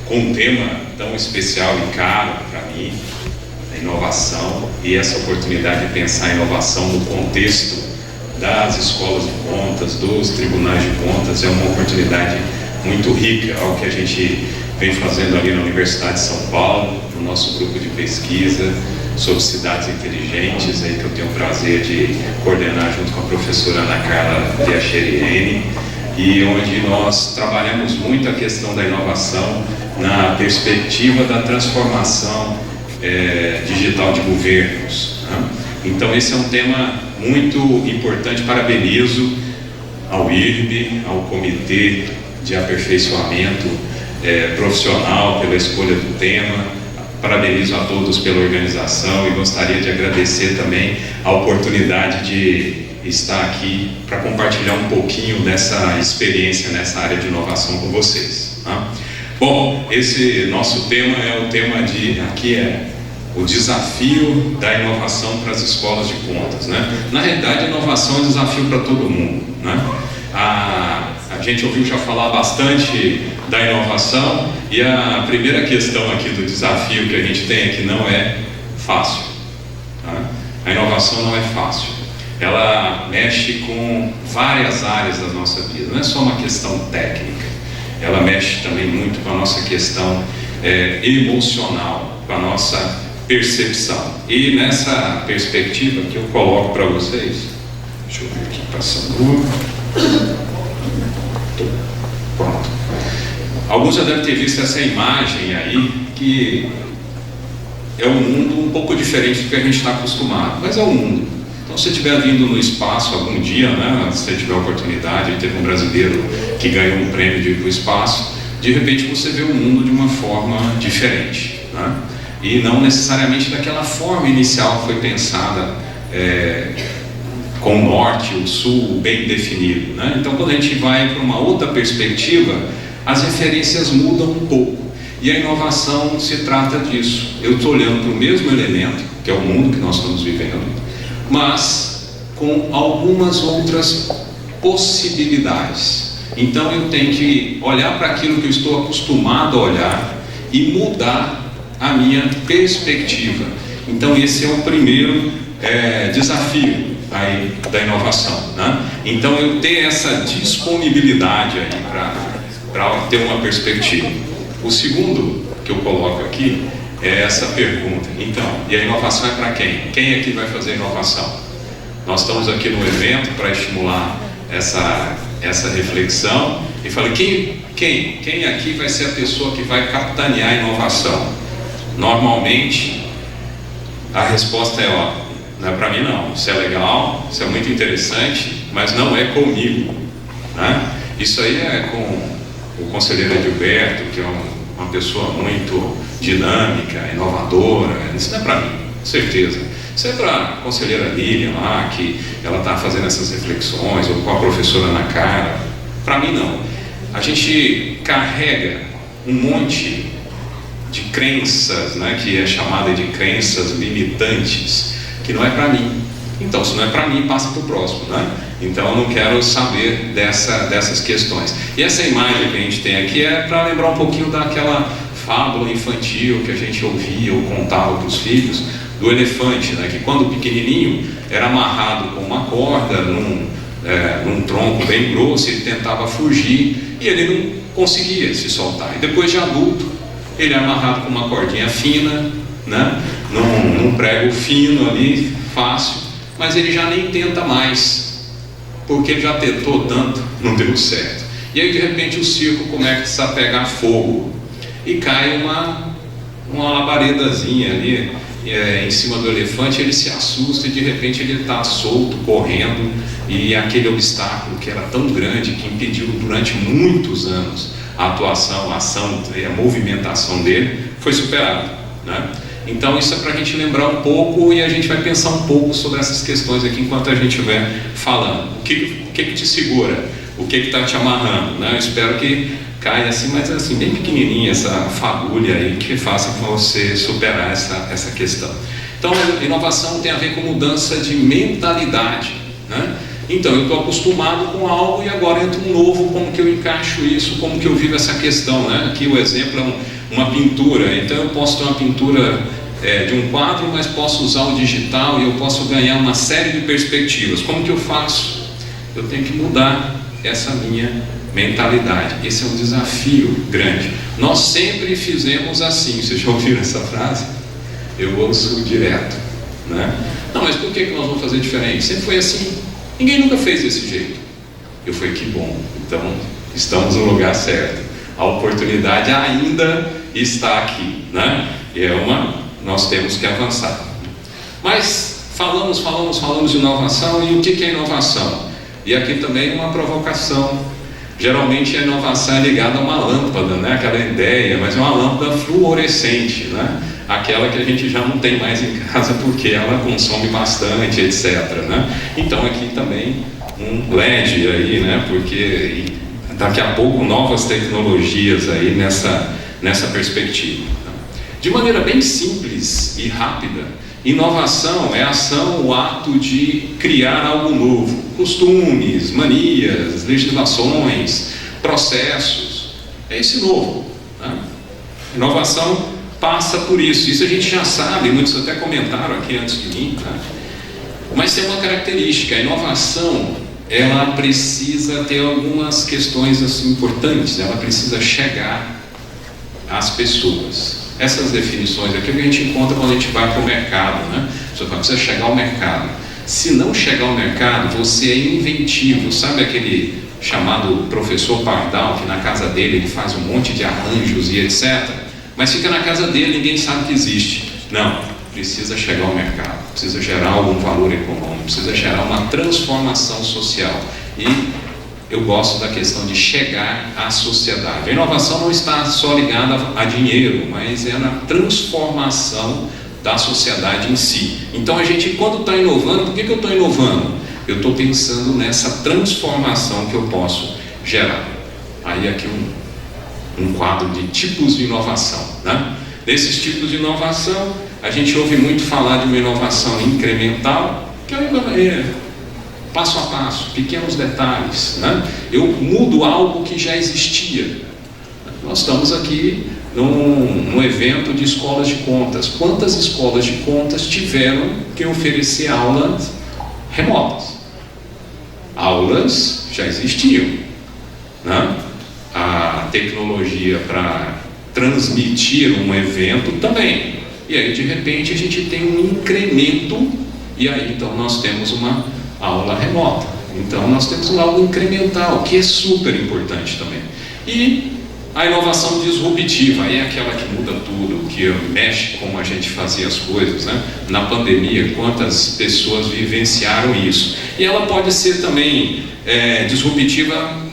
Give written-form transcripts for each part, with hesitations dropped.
com um tema tão especial e caro para mim, a inovação, e essa oportunidade de pensar a inovação no contexto das escolas de contas, dos tribunais de contas, é uma oportunidade muito rica, algo que a gente vem fazendo ali na Universidade de São Paulo, no nosso grupo de pesquisa sobre cidades inteligentes, aí que eu tenho o prazer de coordenar junto com a professora Ana Carla Piacheriene, e onde nós trabalhamos muito a questão da inovação na perspectiva da transformação digital de governos, né? Então esse é um tema muito importante. Parabenizo ao IRB, ao Comitê de Aperfeiçoamento Profissional pela escolha do tema, parabenizo a todos pela organização e gostaria de agradecer também a oportunidade de estar aqui para compartilhar um pouquinho dessa experiência nessa área de inovação com vocês, tá? Bom, esse nosso tema é o tema aqui é o desafio da inovação para as escolas de contas, né? Na realidade, a inovação é um desafio para todo mundo, né? A gente ouviu já falar bastante da inovação, e a primeira questão aqui do desafio que a gente tem é que não é fácil, tá? A inovação não é fácil, ela mexe com várias áreas da nossa vida, não é só uma questão técnica, ela mexe também muito com a nossa questão emocional, com a nossa percepção. E nessa perspectiva que eu coloco para vocês, deixa eu ver aqui passando. Pronto. Alguns já devem ter visto essa imagem aí, que é um mundo um pouco diferente do que a gente está acostumado, mas é o mundo. Então, se você estiver vindo no espaço algum dia, né, se você tiver a oportunidade, teve um brasileiro que ganhou um prêmio de ir para o espaço, de repente você vê o mundo de uma forma diferente, né? E não necessariamente daquela forma inicial que foi pensada, com o norte, o sul bem definido, né? Então, quando a gente vai para uma outra perspectiva, as referências mudam um pouco, e a inovação se trata disso. Eu estou olhando para o mesmo elemento, que é o mundo que nós estamos vivendo, mas com algumas outras possibilidades. Então eu tenho que olhar para aquilo que eu estou acostumado a olhar e mudar a minha perspectiva. Então esse é o primeiro desafio aí da inovação, né? Então eu ter essa disponibilidade aí para ter uma perspectiva. O segundo que eu coloco aqui é essa pergunta. Então, e a inovação é para quem? Quem é que vai fazer inovação? Nós estamos aqui no evento para estimular essa reflexão, e falei, quem aqui vai ser a pessoa que vai capitanear a inovação? Normalmente a resposta é ó, não é para mim não, isso é legal, isso é muito interessante, mas não é comigo, né? Isso aí é com o conselheiro Edilberto, que é uma pessoa muito dinâmica, inovadora. Isso não é para mim, com certeza. Isso é para a conselheira Lilian lá, que ela está fazendo essas reflexões, ou com a professora Ana Carla. Para mim não. A gente carrega um monte de crenças, né, que é chamada de crenças limitantes, que não é para mim. Então, se não é para mim, passa para o próximo, né? Então, eu não quero saber dessas questões. E essa imagem que a gente tem aqui é para lembrar um pouquinho daquela fábula infantil que a gente ouvia ou contava para os filhos, do elefante, né, que quando pequenininho era amarrado com uma corda num tronco bem grosso, ele tentava fugir e ele não conseguia se soltar. E depois de adulto, ele é amarrado com uma cordinha fina, né, num prego fino ali, fácil, mas ele já nem tenta mais, porque ele já tentou tanto, não deu certo. E aí de repente o circo começa a pegar fogo e cai uma labaredazinha ali em cima do elefante. Ele se assusta e de repente ele está solto, correndo, e aquele obstáculo que era tão grande, que impediu durante muitos anos a atuação, a ação e a movimentação dele, foi superado, né? Então isso é para a gente lembrar um pouco, e a gente vai pensar um pouco sobre essas questões aqui enquanto a gente estiver falando. O que te segura? O que está te amarrando, né? Eu espero que caia assim, mas assim, bem pequenininha essa fagulha aí, que faça com você superar essa questão. Então, a inovação tem a ver com mudança de mentalidade, né? Então eu estou acostumado com algo e agora entra um novo, como que eu encaixo isso, como que eu vivo essa questão, né? Aqui o exemplo é uma pintura, então eu posso ter uma pintura de um quadro, mas posso usar o digital e eu posso ganhar uma série de perspectivas. Como que eu faço? Eu tenho que mudar essa minha mentalidade. Esse é um desafio grande. Nós sempre fizemos assim. Vocês já ouviram essa frase? Eu ouço direto, né? Não, mas por que nós vamos fazer diferente? Sempre foi assim. Ninguém nunca fez desse jeito. Eu falei, que bom. Então, estamos no lugar certo. A oportunidade ainda está aqui, né? E nós temos que avançar. Mas falamos de inovação. E o que é inovação? E aqui também uma provocação. Geralmente a inovação é ligada a uma lâmpada, né? Aquela ideia, mas é uma lâmpada fluorescente, né? Aquela que a gente já não tem mais em casa porque ela consome bastante, etc, né? Então aqui também um LED aí, né? Porque daqui a pouco novas tecnologias aí nessa perspectiva. De maneira bem simples e rápida, inovação é a ação, o ato de criar algo novo, costumes, manias, legislações, processos, é esse novo, né? Inovação passa por isso. Isso a gente já sabe, muitos até comentaram aqui antes de mim, né? Mas tem uma característica: a inovação, ela precisa ter algumas questões assim importantes, ela precisa chegar às pessoas. Essas definições aqui a gente encontra quando a gente vai para o mercado, né? Você precisa chegar ao mercado. Se não chegar ao mercado, você é inventivo. Sabe aquele chamado professor Pardal, que na casa dele ele faz um monte de arranjos e etc, mas fica na casa dele, ninguém sabe que existe. Não, precisa chegar ao mercado, precisa gerar algum valor econômico, precisa gerar uma transformação social. E eu gosto da questão de chegar à sociedade. A inovação não está só ligada a dinheiro, mas é na transformação da sociedade em si. Então a gente, quando está inovando, por que eu estou inovando? Eu estou pensando nessa transformação que eu posso gerar. Aí aqui um quadro de tipos de inovação, né? Desses tipos de inovação, a gente ouve muito falar de uma inovação incremental, que é passo a passo, pequenos detalhes, né? Eu mudo algo que já existia. Nós estamos aqui num evento de escolas de contas. Quantas escolas de contas tiveram que oferecer aulas remotas? Aulas já existiam, né? A tecnologia para transmitir um evento também. E aí de repente a gente tem um incremento, e aí então nós temos uma aula remota. Então nós temos algo incremental, que é super importante também. E a inovação disruptiva, aí é aquela que muda tudo, que mexe como a gente fazia as coisas, né? Na pandemia, quantas pessoas vivenciaram isso? E ela pode ser também disruptiva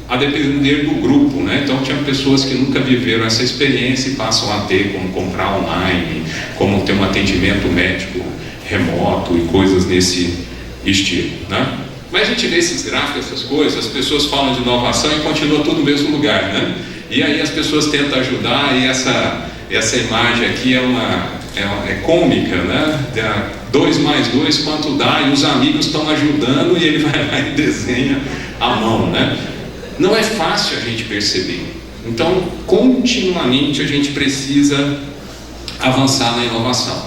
a depender do grupo, né? Então tinha pessoas que nunca viveram essa experiência e passam a ter, como comprar online, como ter um atendimento médico remoto e coisas nesse estilo, né? Mas a gente vê esses gráficos, essas coisas, as pessoas falam de inovação e continua tudo no mesmo lugar, né? E aí as pessoas tentam ajudar, e essa imagem aqui é cômica, né? 2 mais 2 quanto dá, e os amigos estão ajudando, e ele vai lá e desenha a mão, né? Não é fácil a gente perceber. Então, continuamente a gente precisa avançar na inovação.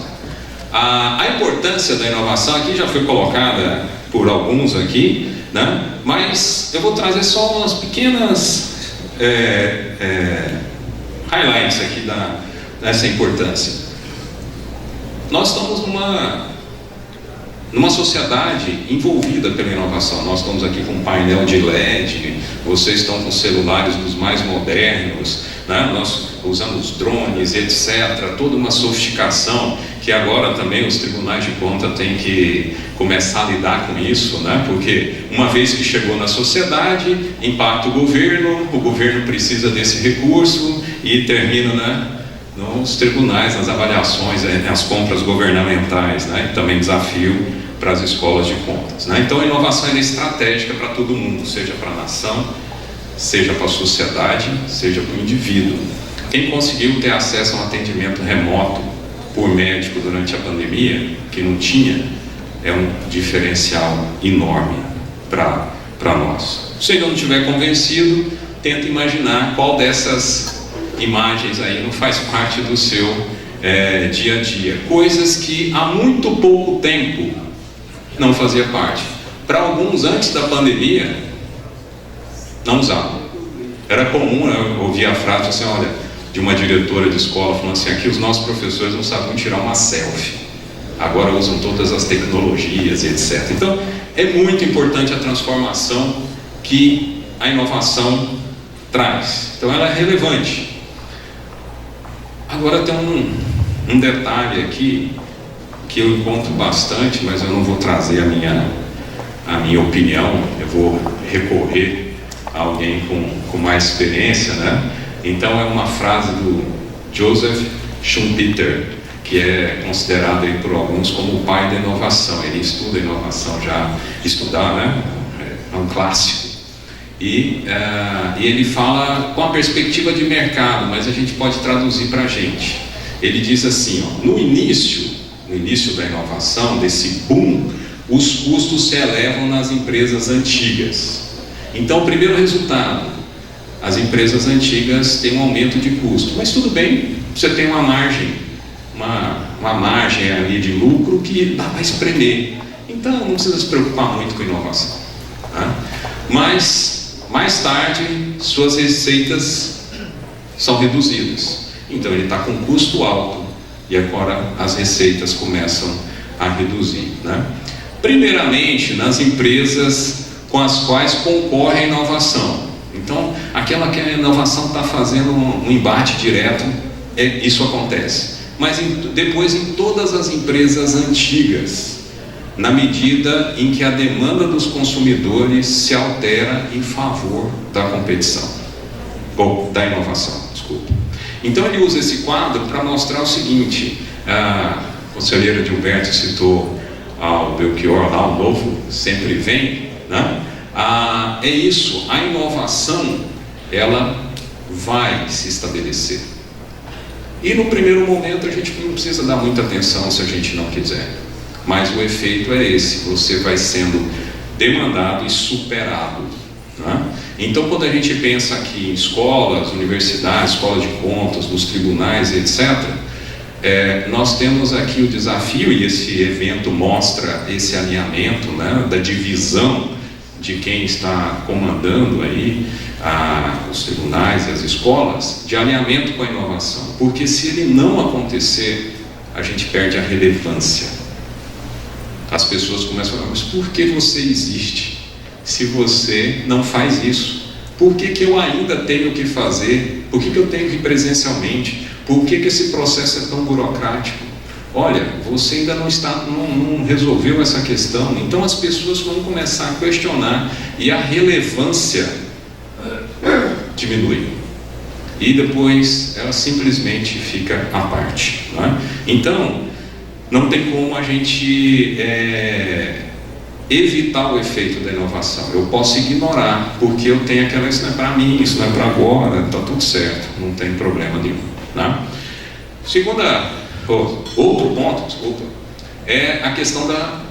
A importância da inovação aqui já foi colocada por alguns aqui, né? Mas eu vou trazer só umas pequenas highlights aqui dessa importância. Nós estamos numa sociedade envolvida pela inovação. Nós estamos aqui com um painel de LED, vocês estão com celulares dos mais modernos, né? Nós usamos drones, etc. Toda uma sofisticação que agora também os tribunais de contas têm que começar a lidar com isso, né? Porque uma vez que chegou na sociedade, impacta o governo precisa desse recurso e termina, né, nos tribunais, nas avaliações, nas compras governamentais, né? Também desafio para as escolas de contas, né? Então a inovação é estratégica para todo mundo, seja para a nação, seja para a sociedade, seja para o indivíduo. Quem conseguiu ter acesso a um atendimento remoto por médico durante a pandemia, que não tinha, é um diferencial enorme. para nós. Se ainda não estiver convencido, tenta imaginar qual dessas imagens aí não faz parte do seu dia a dia. Coisas que há muito pouco tempo não fazia parte. Para alguns, antes da pandemia, não usavam. Era comum, eu ouvir a frase assim, olha, de uma diretora de escola falando assim, aqui os nossos professores não sabiam tirar uma selfie, agora usam todas as tecnologias e etc. Então é muito importante a transformação que a inovação traz. Então ela é relevante. Agora tem um detalhe aqui que eu encontro bastante, mas eu não vou trazer a minha opinião, eu vou recorrer a alguém com mais experiência, né? Então é uma frase do Joseph Schumpeter, que é considerado aí por alguns como o pai da inovação. Ele estuda inovação já, estudar, né? É um clássico. E ele fala com a perspectiva de mercado, mas a gente pode traduzir para a gente. Ele diz assim, ó, no início da inovação, desse boom, os custos se elevam nas empresas antigas. Então o primeiro resultado, as empresas antigas têm um aumento de custo, mas tudo bem, você tem uma margem ali de lucro que dá para espremer, então não precisa se preocupar muito com inovação, tá? Mas mais tarde suas receitas são reduzidas, então ele está com custo alto e agora as receitas começam a reduzir, né? Primeiramente nas empresas com as quais concorre a inovação. Então, aquela que a inovação está fazendo um embate direto, isso acontece. Mas depois em todas as empresas antigas, na medida em que a demanda dos consumidores se altera em favor da competição, ou da inovação, desculpa. Então ele usa esse quadro para mostrar o seguinte, a conselheira Gilberto citou ao Belchior, lá o novo sempre vem, né? É isso, a inovação ela vai se estabelecer e no primeiro momento a gente não precisa dar muita atenção se a gente não quiser, mas o efeito é esse, você vai sendo demandado e superado, né? Então quando a gente pensa aqui em escolas, universidades, escolas de contas, nos tribunais, etc., nós temos aqui o desafio, e esse evento mostra esse alinhamento, né, da divisão de quem está comandando aí os tribunais e as escolas, de alinhamento com a inovação, porque se ele não acontecer, a gente perde a relevância. As pessoas começam a falar, mas por que você existe se você não faz isso? Por que eu ainda tenho que fazer? Por que eu tenho que ir presencialmente? Por que esse processo é tão burocrático? Olha, você ainda não resolveu essa questão. Então as pessoas vão começar a questionar e a relevância diminui. E depois ela simplesmente fica à parte, não é? Então, não tem como a gente evitar o efeito da inovação. Eu posso ignorar, porque eu tenho aquela, isso não é para mim, isso não é para agora, está tudo certo, não tem problema nenhum, né? Outro ponto, é a questão da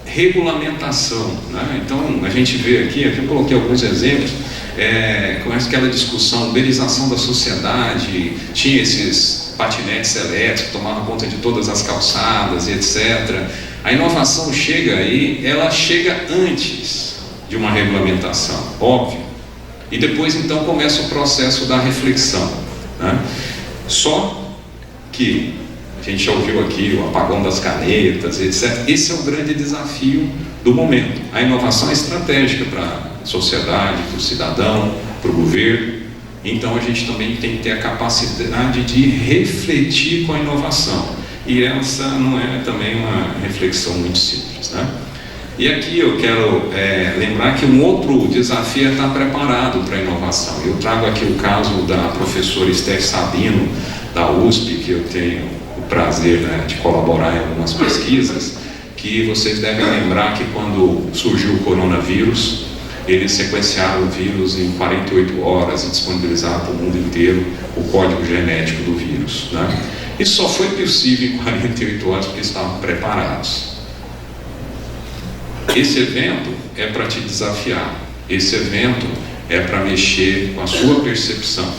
regulamentação, né? Então a gente vê aqui eu coloquei alguns exemplos, começa aquela discussão, uberização da sociedade, tinha esses patinetes elétricos que tomavam conta de todas as calçadas e etc. A inovação chega aí, ela chega antes de uma regulamentação, óbvio, e depois então começa o processo da reflexão, né? Só que a gente já ouviu aqui o apagão das canetas, etc. Esse é o grande desafio do momento. A inovação é estratégica para a sociedade, para o cidadão, para o governo. Então a gente também tem que ter a capacidade de refletir com a inovação. E essa não é também uma reflexão muito simples, né? E aqui eu quero lembrar que um outro desafio é estar preparado para a inovação. Eu trago aqui o caso da professora Esther Sabino, da USP, que eu tenho o prazer, né, de colaborar em algumas pesquisas, que vocês devem lembrar que quando surgiu o coronavírus, eles sequenciaram o vírus em 48 horas e disponibilizaram para o mundo inteiro o código genético do vírus, né? Isso só foi possível em 48 horas porque estavam preparados. esse evento é para te desafiar, esse evento é para mexer com a sua percepção,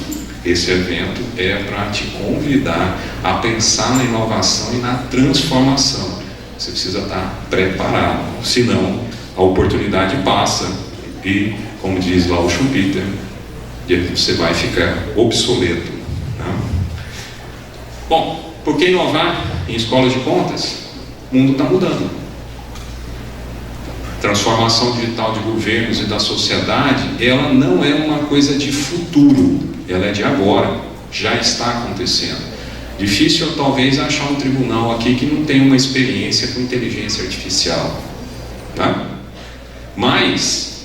esse evento é para te convidar a pensar na inovação e na transformação. Você precisa estar preparado, senão a oportunidade passa e, como diz lá o Schumpeter, você vai ficar obsoleto. Né? Bom, por que inovar em escolas de contas? O mundo está mudando. Transformação digital de governos e da sociedade, ela não é uma coisa de futuro, ela é de agora, já está acontecendo. Difícil talvez achar um tribunal aqui que não tenha uma experiência com inteligência artificial, tá? Mas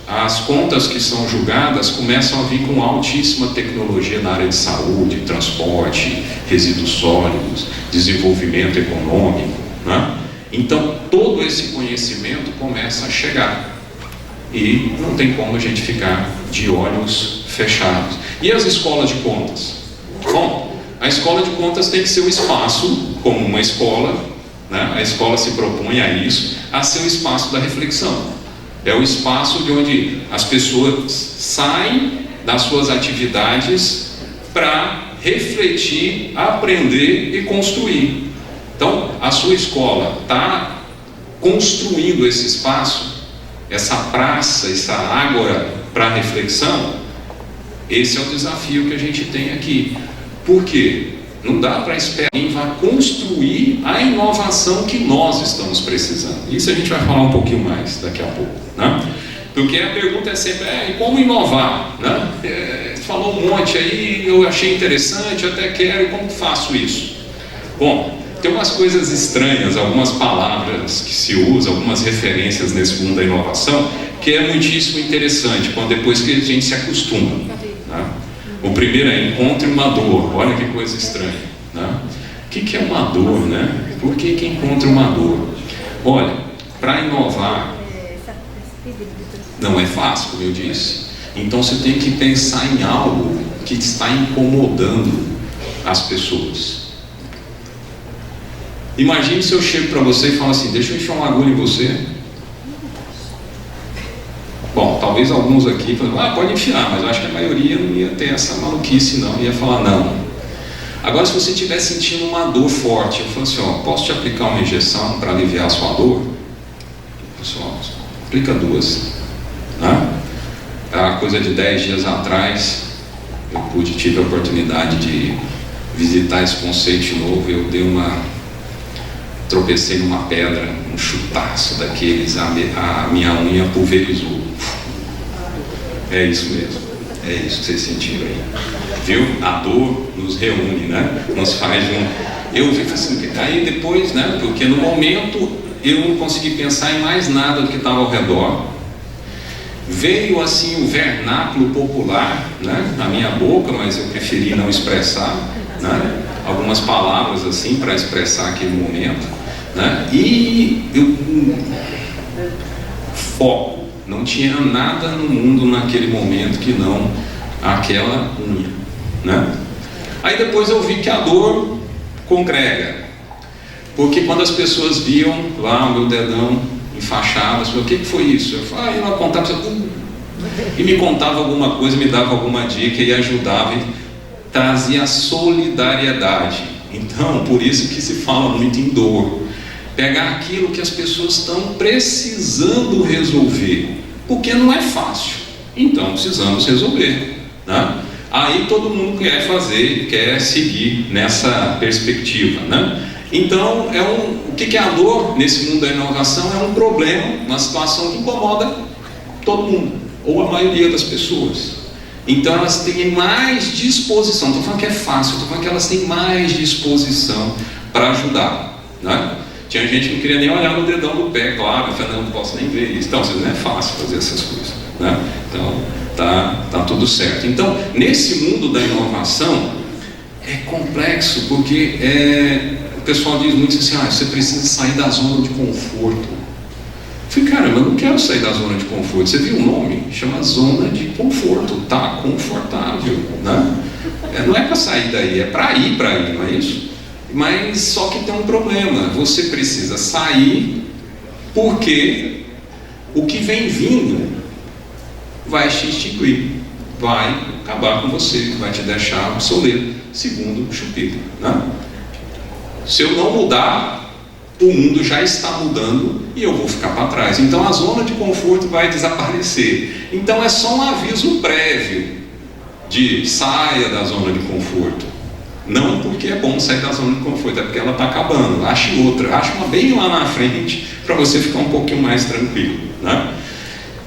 as contas que são julgadas começam a vir com altíssima tecnologia na área de saúde, transporte, resíduos sólidos, desenvolvimento econômico, né? Então todo esse conhecimento começa a chegar e não tem como a gente ficar de olhos fechados. E as escolas de contas? Bom, a escola de contas tem que ser um espaço, como uma escola, né? A escola se propõe a isso, a ser o espaço da reflexão. É o espaço de onde as pessoas saem das suas atividades para refletir, aprender e construir. Então, a sua escola está construindo esse espaço, essa praça, essa ágora para reflexão. Esse é o desafio que a gente tem aqui. Por quê? Não dá para esperar quem vai construir a inovação que nós estamos precisando. Isso a gente vai falar um pouquinho mais daqui a pouco, né? Porque a pergunta é sempre, e como inovar? Né? Falou um monte aí, eu achei interessante, até quero, e como faço isso? Bom, tem umas coisas estranhas, algumas palavras que se usam, algumas referências nesse mundo da inovação, que é muitíssimo interessante, depois que a gente se acostuma. Né? O primeiro é encontre uma dor. Olha que coisa estranha, né? O que é uma dor, né? Por que encontra uma dor? Olha, para inovar não é fácil, como eu disse. Então você tem que pensar em algo que está incomodando as pessoas. Imagine se eu chego para você e falo assim, deixa eu enfiar uma agulha em você. Bom, talvez alguns aqui falem, pode enfiar, mas eu acho que a maioria não ia ter essa maluquice não, ia falar não. Agora, se você estiver sentindo uma dor forte, eu falo assim, posso te aplicar uma injeção para aliviar a sua dor? Pessoal, aplica 2. Né? A coisa de 10 dias atrás, eu tive a oportunidade de visitar esse conceito de novo, eu tropecei numa pedra, um chutaço daqueles, a minha unha pulverizou. É isso mesmo, é isso que vocês sentiram aí, viu? A dor nos reúne, né? Nos faz eu vi assim, aí depois, né? Porque no momento eu não consegui pensar em mais nada do que estava ao redor. Veio assim o vernáculo popular, né? Na minha boca, mas eu preferi não expressar, né? Algumas palavras assim para expressar aquele momento, né? E foco. Não tinha nada no mundo naquele momento que não aquela unha, né? Aí depois eu vi que a dor congrega, porque quando as pessoas viam lá o meu dedão enfaixado, o que foi isso? Eu falei, eu não contava, e me contava alguma coisa, me dava alguma dica e ajudava, e trazia solidariedade. Então, por isso que se fala muito em dor. Pegar aquilo que as pessoas estão precisando resolver, porque não é fácil, então precisamos resolver, né? Aí todo mundo quer seguir nessa perspectiva, né? Então, o que é a dor nesse mundo da inovação? É um problema, uma situação que incomoda todo mundo, ou a maioria das pessoas. Então elas têm mais disposição, não estou falando que é fácil, estou falando que elas têm mais disposição para ajudar, né? Tinha gente que não queria nem olhar no dedão do pé, claro, eu falei, não posso nem ver isso. Então, não é fácil fazer essas coisas, né? Então, tá tudo certo. Então, nesse mundo da inovação, é complexo, porque o pessoal diz muito assim, você precisa sair da zona de conforto. Eu falei, caramba, eu não quero sair da zona de conforto. Você viu o nome? Chama zona de conforto, tá confortável, né? Não é para sair daí, é para ir, não é isso? Mas só que tem um problema, você precisa sair porque o que vem vindo vai te extinguir, vai acabar com você, vai te deixar obsoleto, segundo Schumpeter, né? Se eu não mudar, o mundo já está mudando e eu vou ficar para trás. Então a zona de conforto vai desaparecer. Então é só um aviso prévio de saia da zona de conforto. Não porque é bom sair da zona de conforto, é porque ela está acabando. Ache outra, ache uma bem lá na frente para você ficar um pouquinho mais tranquilo, né?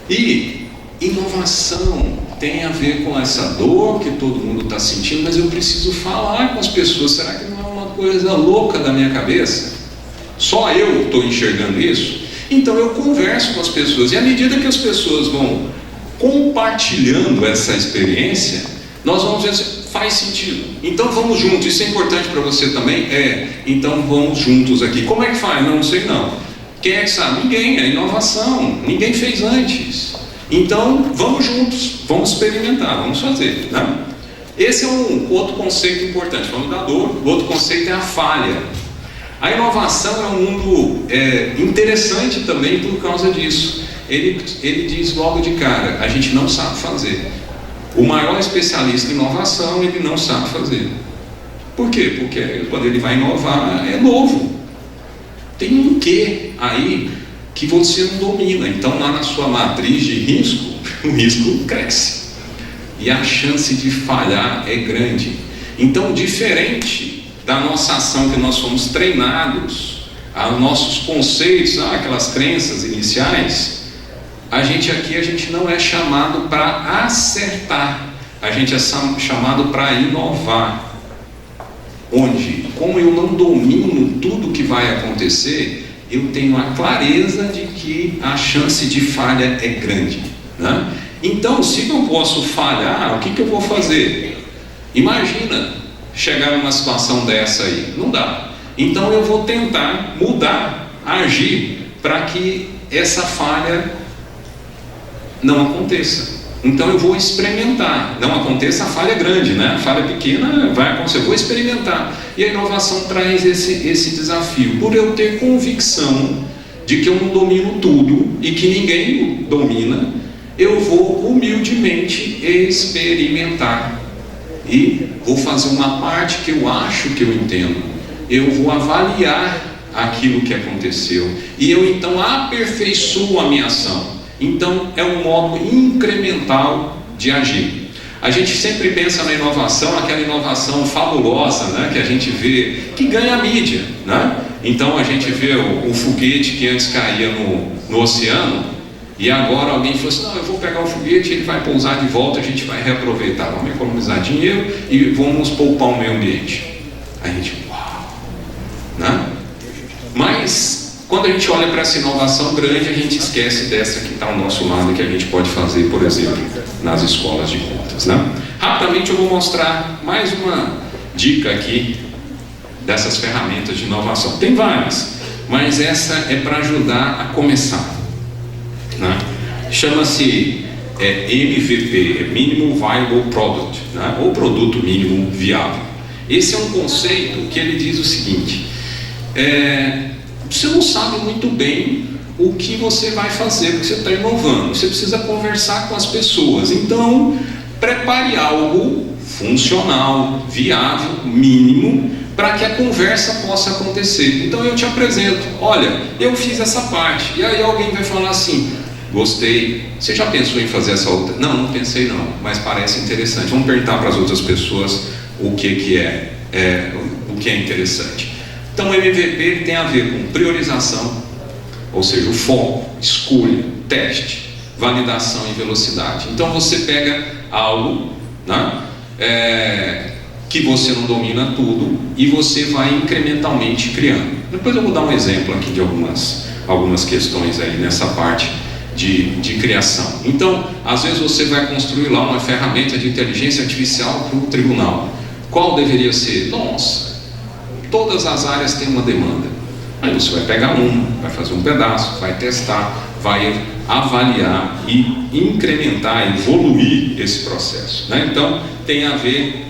E inovação tem a ver com essa dor que todo mundo está sentindo, mas eu preciso falar com as pessoas. Será que não é uma coisa louca da minha cabeça? Só eu estou enxergando isso? Então eu converso com as pessoas, e à medida que as pessoas vão compartilhando essa experiência, nós vamos ver se faz sentido. Então vamos juntos, isso é importante para você também? Então vamos juntos aqui. Como é que faz? Não sei não. Quem é que sabe? Ninguém, é inovação, ninguém fez antes. Então vamos juntos, vamos experimentar, vamos fazer, né? Esse é um outro conceito importante. Falando da dor, o outro conceito é a falha. A inovação é um mundo interessante também por causa disso. Ele diz logo de cara, a gente não sabe fazer. O maior especialista em inovação, ele não sabe fazer. Por quê? Porque quando ele vai inovar, é novo. Tem um quê aí que você não domina. Então lá na sua matriz de risco, o risco cresce. E a chance de falhar é grande. Então, diferente da nossa ação que nós somos treinados, aos nossos conceitos, aquelas crenças iniciais, a gente não é chamado para acertar, a gente é chamado para inovar. Onde, como eu não domino tudo que vai acontecer, eu tenho a clareza de que a chance de falha é grande, né? Então, se eu posso falhar, o que eu vou fazer? Imagina chegar numa situação dessa aí, não dá. Então eu vou tentar mudar, agir para que essa falha não aconteça. Então eu vou experimentar. Não aconteça a falha grande, né? A falha pequena vai acontecer. Eu vou experimentar. E a inovação traz esse desafio. Por eu ter convicção de que eu não domino tudo e que ninguém domina, eu vou humildemente experimentar. E vou fazer uma parte que eu acho que eu entendo. Eu vou avaliar aquilo que aconteceu. E eu então aperfeiçoo a minha ação. Então é um modo incremental de agir. A gente sempre pensa na inovação, aquela inovação fabulosa, né, que a gente vê, que ganha a mídia, né? Então a gente vê o foguete que antes caía no oceano, e agora alguém falou assim, não, eu vou pegar o foguete, ele vai pousar de volta, a gente vai reaproveitar, vamos economizar dinheiro e vamos poupar o meio ambiente. A gente, uau, né? Mas quando a gente olha para essa inovação grande, a gente esquece dessa que está ao nosso lado, que a gente pode fazer, por exemplo, nas escolas de contas, né? Rapidamente eu vou mostrar mais uma dica aqui dessas ferramentas de inovação. Tem várias, mas essa é para ajudar a começar, né? Chama-se MVP, Minimum Viable Product, né? Ou produto mínimo viável. Esse é um conceito que ele diz o seguinte: você não sabe muito bem o que você vai fazer, porque você está inovando. Você precisa conversar com as pessoas. Então, prepare algo funcional, viável, mínimo, para que a conversa possa acontecer. Então, eu te apresento. Olha, eu fiz essa parte. E aí alguém vai falar assim, gostei. Você já pensou em fazer essa outra? Não pensei não, mas parece interessante. Vamos perguntar para as outras pessoas o que é interessante. Então o MVP tem a ver com priorização, ou seja, o foco, escolha, teste, validação e velocidade. Então você pega algo, né, que você não domina tudo e você vai incrementalmente criando. Depois eu vou dar um exemplo aqui de algumas questões aí nessa parte de criação. Então, às vezes você vai construir lá uma ferramenta de inteligência artificial para o tribunal. Qual deveria ser? Nossa, todas as áreas têm uma demanda. Aí você vai pegar vai fazer um pedaço, vai testar, vai avaliar e incrementar, evoluir esse processo, né? Então tem a ver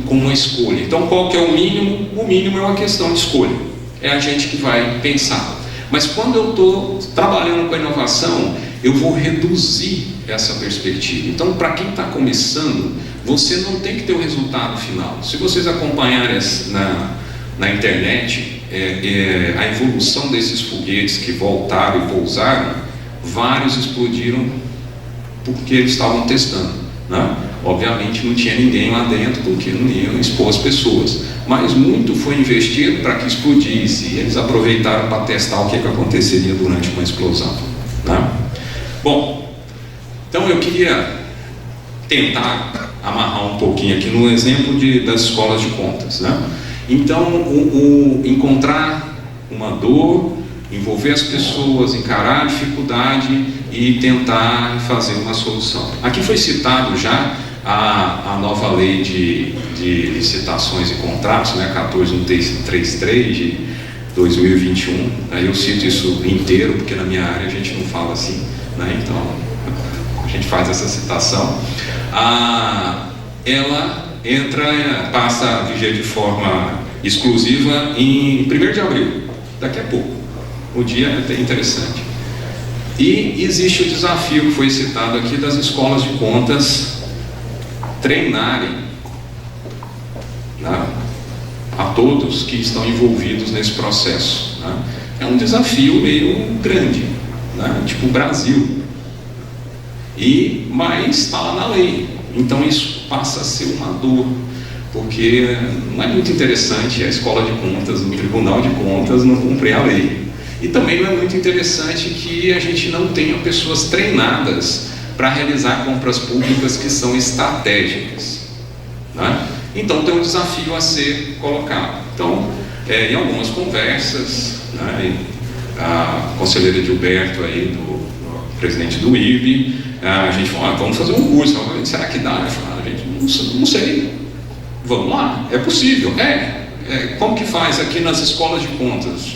com uma escolha. Então qual que é o mínimo? O mínimo é uma questão de escolha. É a gente que vai pensar. Mas quando eu estou trabalhando com a inovação, eu vou reduzir essa perspectiva. Então, para quem está começando, você não tem que ter o resultado final. Se vocês acompanharem na internet a evolução desses foguetes que voltaram e pousaram, vários explodiram porque eles estavam testando, né? Obviamente não tinha ninguém lá dentro porque não iam expor as pessoas, mas muito foi investido para que explodisse, e eles aproveitaram para testar o que aconteceria durante uma explosão, né? Bom, então eu queria tentar amarrar um pouquinho aqui no exemplo das escolas de contas, né? Então, encontrar uma dor, envolver as pessoas, encarar a dificuldade e tentar fazer uma solução. Aqui foi citado já a nova lei de licitações e contratos, né, 14133 de 2021. Aí eu cito isso inteiro, porque na minha área a gente não fala assim, né? Então a gente faz essa citação. Ela passa a viger de forma exclusiva em 1º de abril, daqui a pouco. O dia é até interessante. E existe o desafio que foi citado aqui das escolas de contas treinarem, né, a todos que estão envolvidos nesse processo, né? É um desafio meio grande, né? Tipo o Brasil. Mas está lá na lei. Então isso passa a ser uma dor, porque não é muito interessante a escola de contas, o Tribunal de Contas não cumprir a lei. E também não é muito interessante que a gente não tenha pessoas treinadas para realizar compras públicas que são estratégicas, né? Então tem um desafio a ser colocado. Então, em algumas conversas, né, a conselheira Gilberto aí, do presidente do IRB, a gente falou, vamos fazer um curso. Será que dá? Eu falei, gente, não sei. Vamos lá, é possível. Como que faz aqui nas escolas de contas?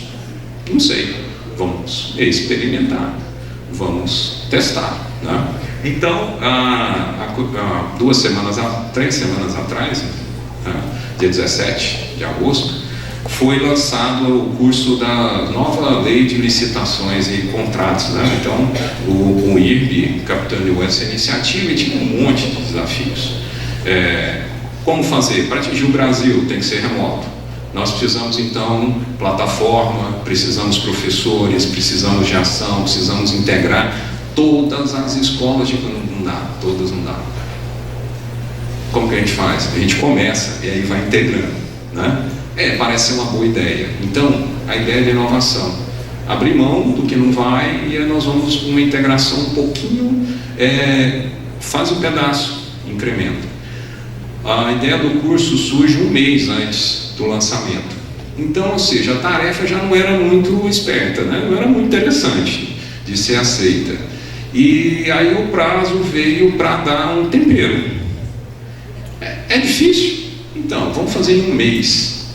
Não sei. Vamos experimentar, vamos testar, né? Então, 3 semanas atrás, dia 17 de agosto, foi lançado o curso da nova lei de licitações e contratos, né? Então, o IRB capitaneou essa iniciativa e tinha um monte de desafios. Como fazer? Para atingir o Brasil tem que ser remoto. Nós precisamos então plataforma, precisamos professores, precisamos de ação, precisamos integrar todas as escolas de não dá, todas não dá. Como que a gente faz? A gente começa e aí vai integrando, né? Parece ser uma boa ideia. Então, a ideia de inovação, abrir mão do que não vai e aí nós vamos com uma integração um pouquinho, faz um pedaço, incrementa. A ideia do curso surge um mês antes do lançamento. Então, ou seja, a tarefa já não era muito esperta, né? Não era muito interessante de ser aceita. E aí o prazo veio para dar um tempero. É difícil? Então, vamos fazer em um mês,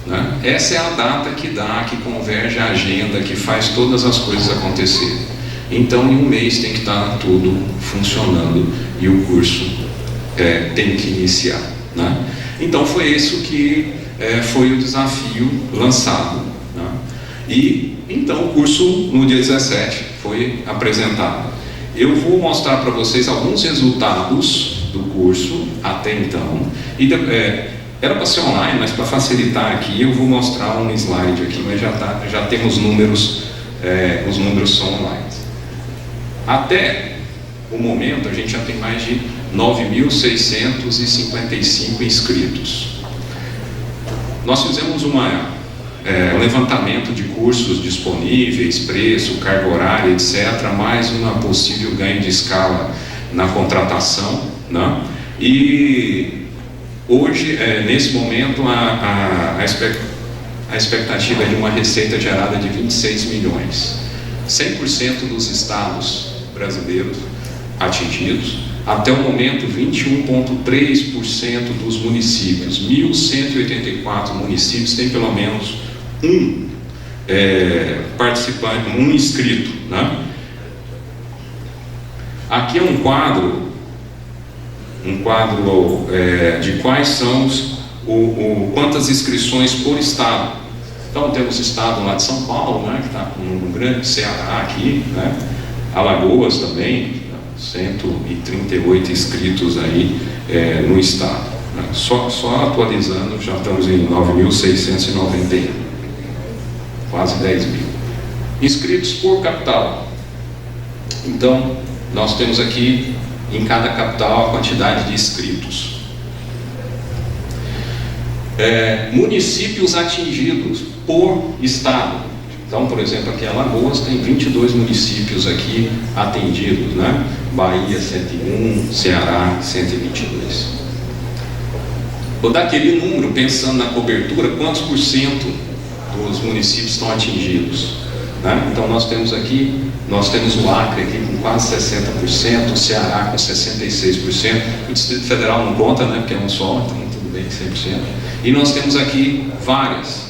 né? Essa é a data que dá, que converge a agenda, que faz todas as coisas acontecerem. Então, em um mês tem que estar tudo funcionando e o curso tem que iniciar, né? Então foi isso que foi o desafio lançado, né? E então o curso no dia 17 foi apresentado. Eu vou mostrar para vocês alguns resultados do curso até então. Era para ser online, mas para facilitar aqui eu vou mostrar um slide aqui, mas já temos números, os números são online. Até o momento a gente já tem mais de 9.655 inscritos. Nós fizemos um levantamento de cursos disponíveis, preço, carga horária, etc., mais uma possível ganho de escala na contratação, né? E hoje, nesse momento, a expectativa é de uma receita gerada de 26 milhões. 100% dos estados brasileiros atingidos. Até o momento, 21,3% dos municípios, 1.184 municípios, têm pelo menos um participante, um inscrito, né? Aqui é um quadro de quais são quantas inscrições por estado. Então temos o estado lá de São Paulo, né, que está com um número grande, Ceará aqui, né, Alagoas também, 138 inscritos aí no estado. Né. Só atualizando, já estamos em 9.691, quase 10 mil. Inscritos por capital. Então, nós temos aqui em cada capital a quantidade de inscritos. Municípios atingidos por estado. Então, por exemplo, aqui em Alagoas tem 22 municípios aqui atendidos, né? Bahia 101, Ceará 122. Vou dar aquele número, pensando na cobertura, quantos por cento dos municípios estão atingidos, né? Então nós temos o Acre aqui com quase 60%, o Ceará com 66%, o Distrito Federal não conta, né, porque é um só, então tudo bem, 100%. E nós temos aqui várias,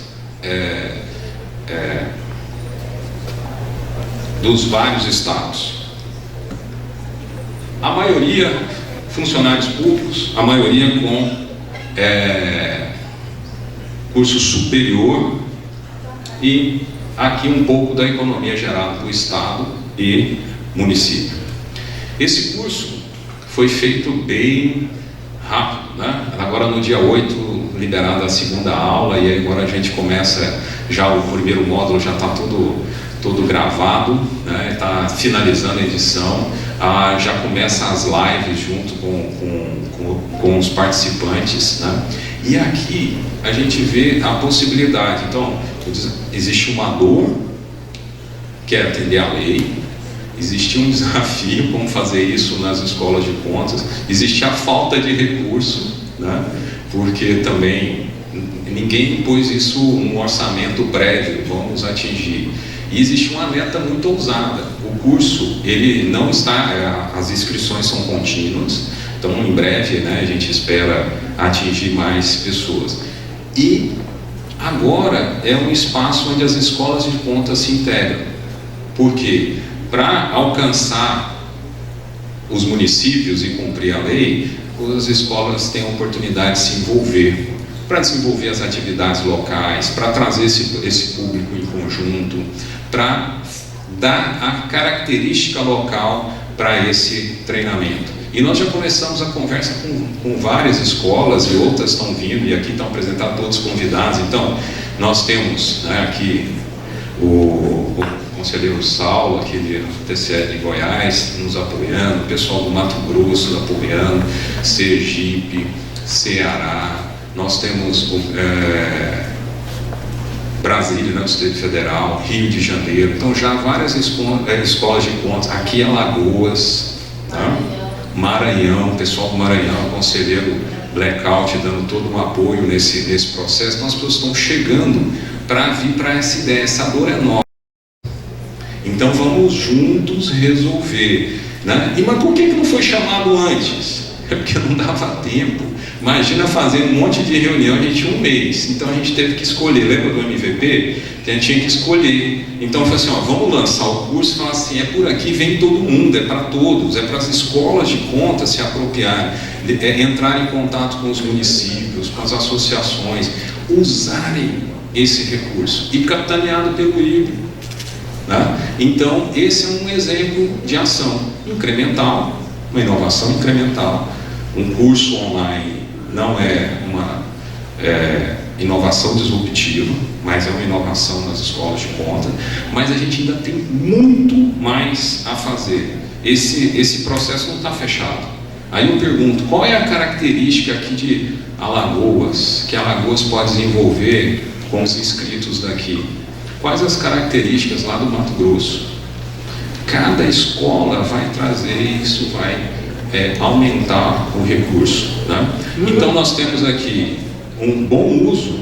dos vários estados. A maioria funcionários públicos, a maioria com curso superior, e aqui um pouco da economia gerada do estado e município. Esse curso foi feito bem rápido, né? Agora no dia 8 liberada a segunda aula, e agora a gente começa, já o primeiro módulo já está tudo gravado, né? Está finalizando a edição, já começa as lives junto com os participantes, né? E aqui a gente vê a possibilidade. Então, existe uma dor, que é atender a lei, existe um desafio, como fazer isso nas escolas de contas, existe a falta de recurso, né? Porque também ninguém pôs isso no orçamento prévio, vamos atingir. E existe uma meta muito ousada. O curso, ele não está, as inscrições são contínuas, então em breve, né, a gente espera atingir mais pessoas. E agora é um espaço onde as escolas de contas se integram. Por quê? Para alcançar os municípios e cumprir a lei, as escolas têm a oportunidade de se envolver, para desenvolver as atividades locais, para trazer esse público em conjunto, para dar a característica local para esse treinamento. E nós já começamos a conversa com várias escolas, e outras estão vindo, e aqui estão apresentados todos os convidados. Então, nós temos, né, aqui o conselheiro Saulo, aqui do TCE de Goiás, nos apoiando, o pessoal do Mato Grosso apoiando, Sergipe, Ceará, nós temos Brasília, no Distrito Federal, Rio de Janeiro. Então, já várias escolas de contas, aqui em Alagoas, tá? Maranhão, pessoal do Maranhão, conselheiro Blackout dando todo um apoio nesse processo. Então as pessoas estão chegando para vir para essa ideia, essa dor é nossa. Então vamos juntos resolver, né? Mas por que não foi chamado antes? É porque não dava tempo. Imagina fazer um monte de reunião, a gente tinha um mês, então a gente teve que escolher. Lembra do MVP? Que a gente tinha que escolher. Então foi assim, vamos lançar o curso e falar assim, é por aqui, vem todo mundo, é para todos, é para as escolas de contas se apropriarem, entrar em contato com os municípios, com as associações, usarem esse recurso, e capitaneado pelo IBRE, né? Então esse é um exemplo de ação incremental, uma inovação incremental. Um curso online não é uma inovação disruptiva, mas é uma inovação nas escolas de conta. Mas a gente ainda tem muito mais a fazer. Esse processo não está fechado. Aí eu pergunto, qual é a característica aqui de Alagoas, que Alagoas pode desenvolver com os inscritos daqui? Quais as características lá do Mato Grosso? Cada escola vai trazer isso, vai aumentar o recurso, né? Então nós temos aqui um bom uso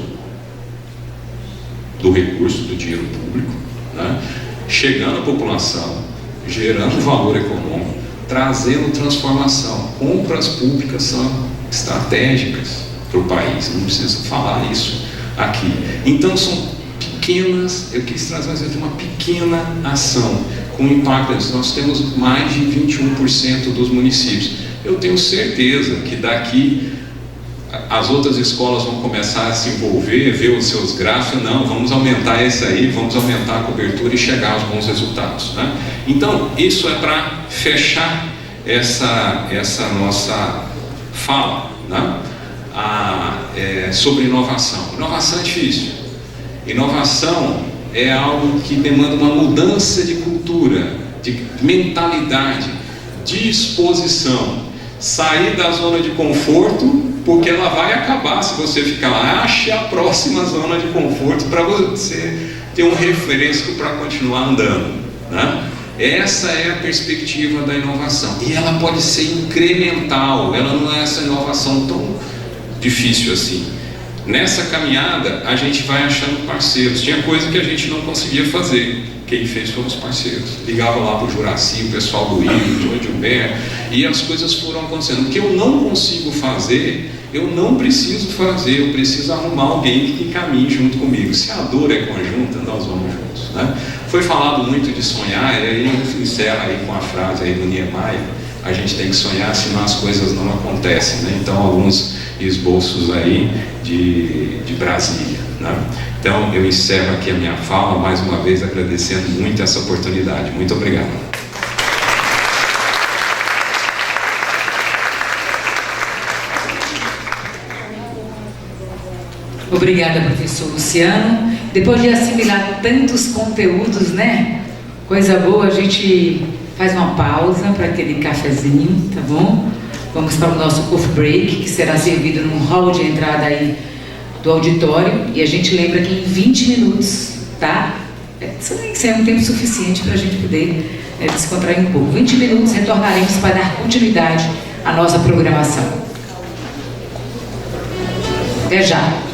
do recurso, do dinheiro público, né? Chegando à população, gerando valor econômico, trazendo transformação. Compras públicas são estratégicas para o país, não preciso falar isso aqui. Então são pequenas, eu quis trazer uma pequena ação com impacto. Nós temos mais de 21% dos municípios. Eu tenho certeza que daqui as outras escolas vão começar a se envolver, ver os seus gráficos, não, vamos aumentar esse aí, vamos aumentar a cobertura e chegar aos bons resultados, né? Então, isso é para fechar essa nossa fala, né? Sobre inovação. Inovação é difícil. Inovação é algo que demanda uma mudança de cultura, de mentalidade, disposição. Sair da zona de conforto, porque ela vai acabar se você ficar lá. Ache a próxima zona de conforto para você ter um referência para continuar andando, né? Essa é a perspectiva da inovação. E ela pode ser incremental, ela não é essa inovação tão difícil assim. Nessa caminhada, a gente vai achando parceiros. Tinha coisa que a gente não conseguia fazer. Quem fez foram os parceiros. Ligava lá para o Juraci, o pessoal do Rio, o Gilberto, e as coisas foram acontecendo. O que eu não consigo fazer, eu não preciso fazer, eu preciso arrumar alguém que caminhe junto comigo. Se a dor é conjunta, nós vamos juntos, né? Foi falado muito de sonhar, e aí eu encerro aí com a frase aí do Niemeyer: a gente tem que sonhar, senão as coisas não acontecem, né? Então, alguns esboços aí de Brasília, né? Então, eu encerro aqui a minha fala, mais uma vez agradecendo muito essa oportunidade. Muito obrigado. Obrigada, professor Luciano. Depois de assimilar tantos conteúdos, né? Coisa boa, a gente faz uma pausa para aquele cafezinho, tá bom? Vamos para o nosso coffee break, que será servido num hall de entrada aí do auditório. E a gente lembra que em 20 minutos, tá? Isso é um tempo suficiente para a gente poder descontrair um pouco. 20 minutos retornaremos para dar continuidade à nossa programação. Até já!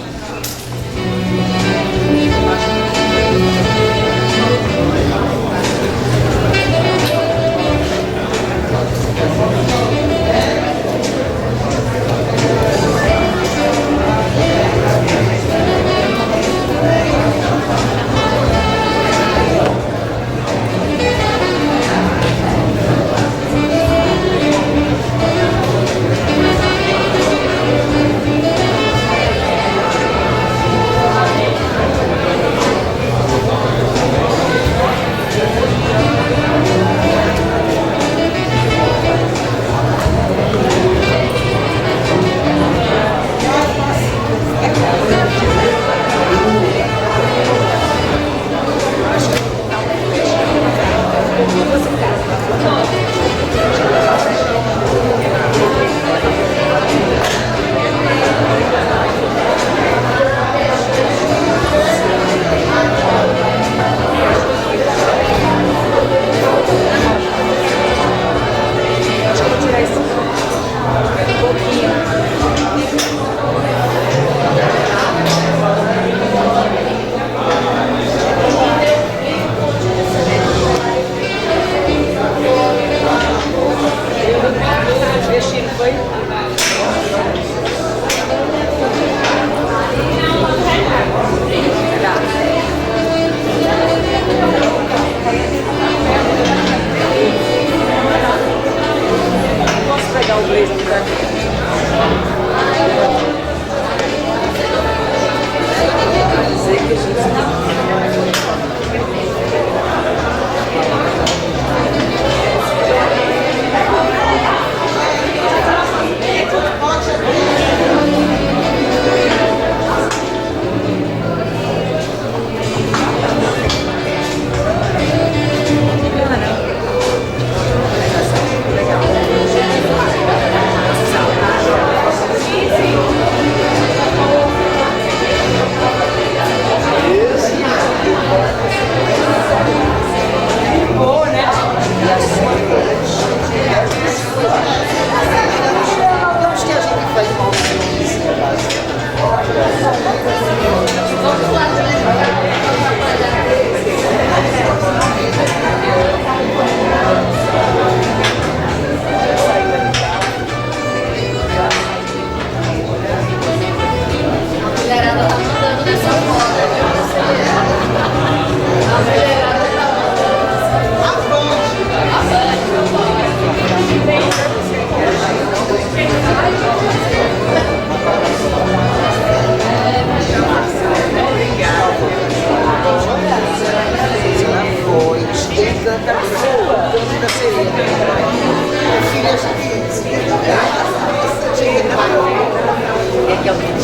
realmente